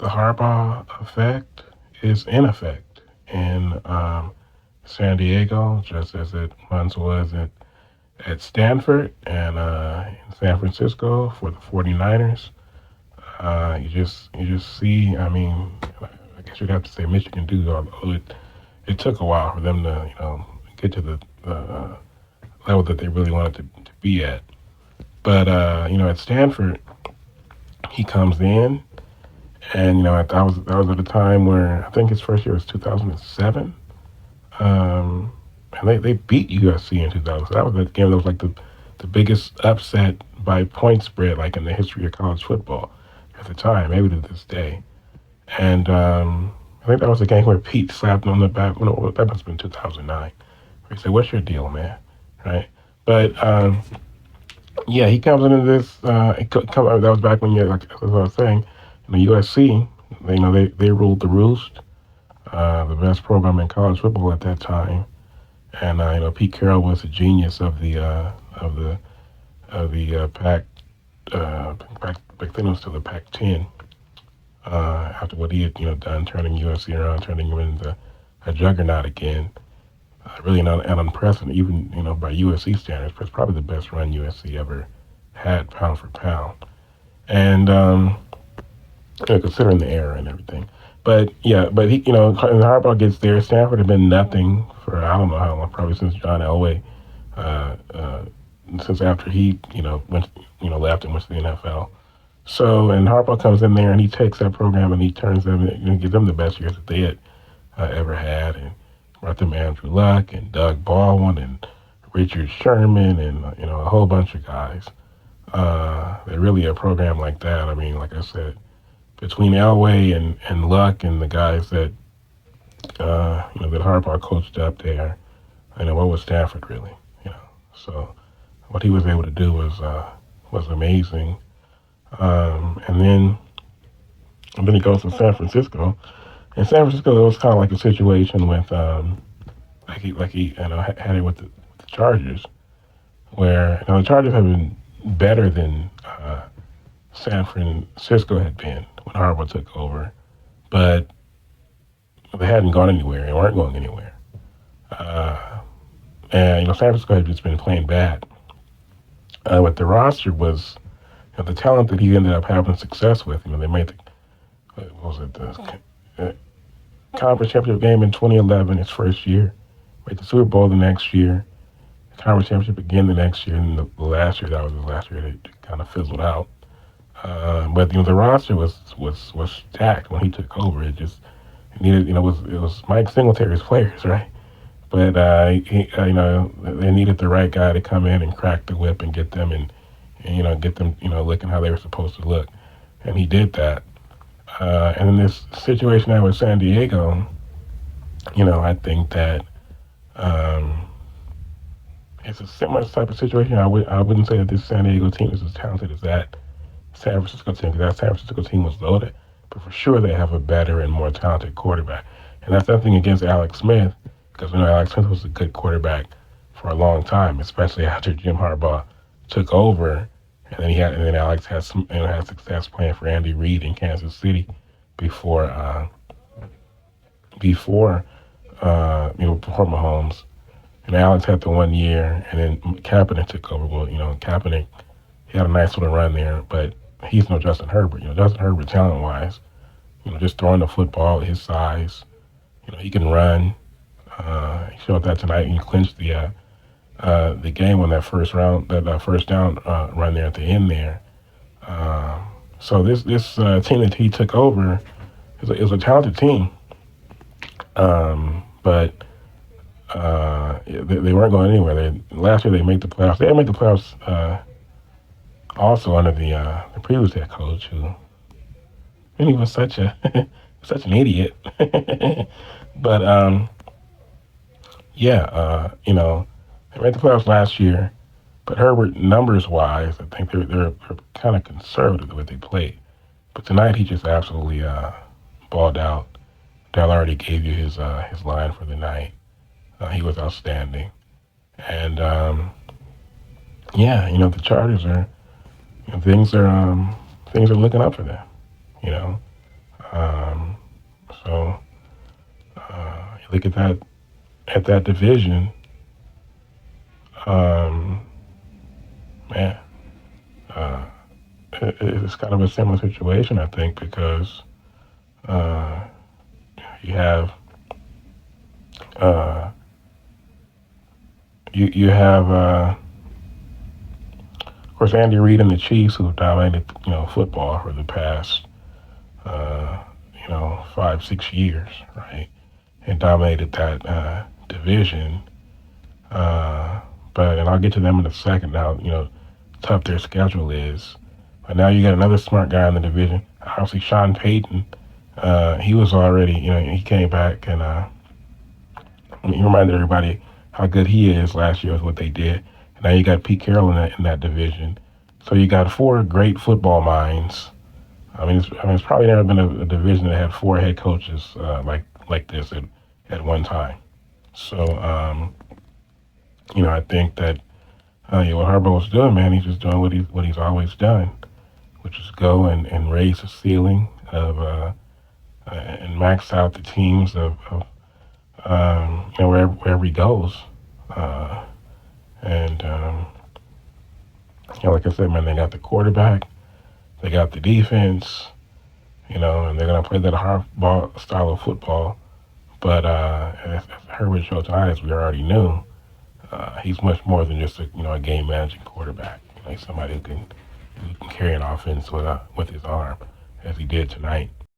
the Harbaugh effect is in effect in San Diego, just as it once was at Stanford and in San Francisco for the 49ers. You just see. I mean, I guess you'd have to say Michigan do, although it took a while for them to get to the level that they really wanted to be at. But at Stanford, he comes in, and that was at a time where I think his first year was 2007, and they beat USC in 2000. So that was the game that was like the biggest upset by point spread like in the history of college football at the time, maybe to this day. And I think that was the game where Pete slapped him on the back. Well, that must have been 2009. Where he said, "What's your deal, man?" Right? But yeah, he comes into this. That was back when, like as I was saying, USC. They ruled the roost, the best program in college football at that time. And Pete Carroll was a genius of the Pac. Back then it was still the Pac-10. After what he had done, turning USC around, turning him into a juggernaut again. Really not an unprecedented, even by USC standards, but it's probably the best run USC ever had, pound for pound. And considering the era and everything. But yeah, but and Harbaugh gets there. Stanford had been nothing for I don't know how long, probably since John Elway, uh, uh, since after he went left and went to the NFL. So and Harbaugh comes in there and he takes that program and he turns them gives them the best years that they had ever had, and brought them Andrew Luck and Doug Baldwin and Richard Sherman and a whole bunch of guys. They're really a program like that. I mean, like I said, between Elway and Luck and the guys that Harbaugh coached up there, what was Stafford really? So what he was able to do was amazing. And then he goes to San Francisco. In San Francisco, it was kind of like a situation with like he had it with the Chargers, where the Chargers have been better than San Francisco had been when Harbaugh took over, but they hadn't gone anywhere. They weren't going anywhere. Uh, and San Francisco had just been playing bad. But the roster was the talent that he ended up having success with. They made what was it the conference championship game in 2011, his first year. Made the Super Bowl the next year. The conference championship again the next year, and the last year that was the last year that kind of fizzled out. But the roster was stacked when he took over. It just needed it was Mike Singletary's players, right? But they needed the right guy to come in and crack the whip and get them and get them looking how they were supposed to look, and he did that. And in this situation now with San Diego, I think that um, it's a similar type of situation. I wouldn't say that this San Diego team is as talented as that San Francisco team, because that San Francisco team was loaded, but for sure they have a better and more talented quarterback. And that's nothing against Alex Smith, because Alex Smith was a good quarterback for a long time, especially after Jim Harbaugh took over, and then Alex had success playing for Andy Reid in Kansas City before before before Mahomes. And Alex had the 1 year, and then Kaepernick took over. Well, Kaepernick, he had a nice little run there, but he's no Justin Herbert. Justin Herbert, talent wise, just throwing the football at his size, he can run. He showed that tonight. He clinched the game on that first round, that first down run there at the end there. So this team that he took over is a talented team, but they weren't going anywhere. Last year they made the playoffs. They had made the playoffs also under the previous head coach, who he was such a such an idiot. But yeah, they made the playoffs last year. But Herbert, numbers wise, I think they're kind of conservative the way they played. But tonight he just absolutely balled out. Dell already gave you his line for the night. He was outstanding. And yeah, the Chargers are things are looking up for them. You know, Um, so you look at that division, um, man. Uh, it's kind of a similar situation, I think, because uh, you have uh, you have of course Andy Reid and the Chiefs, who dominated football for the past uh, 5-6 years, right, and dominated that division. Uh, and I'll get to them in a second. How tough their schedule is. But now you got another smart guy in the division. Obviously, Sean Payton. He was already, he came back and he reminded everybody how good he is last year with what they did. And now you got Pete Carroll in that division. So you got four great football minds. It's probably never been a division that had four head coaches like this at one time. So, I think that what Harbaugh was doing, man, he's just doing what he's always done, which is go and raise the ceiling of and max out the teams of wherever he goes. Uh, and like I said, man, they got the quarterback, they got the defense, and they're gonna play that Harbaugh style of football. But as Herbert showed tonight, as we already knew, he's much more than just a game managing quarterback. He's somebody who can carry an offense with his arm, as he did tonight.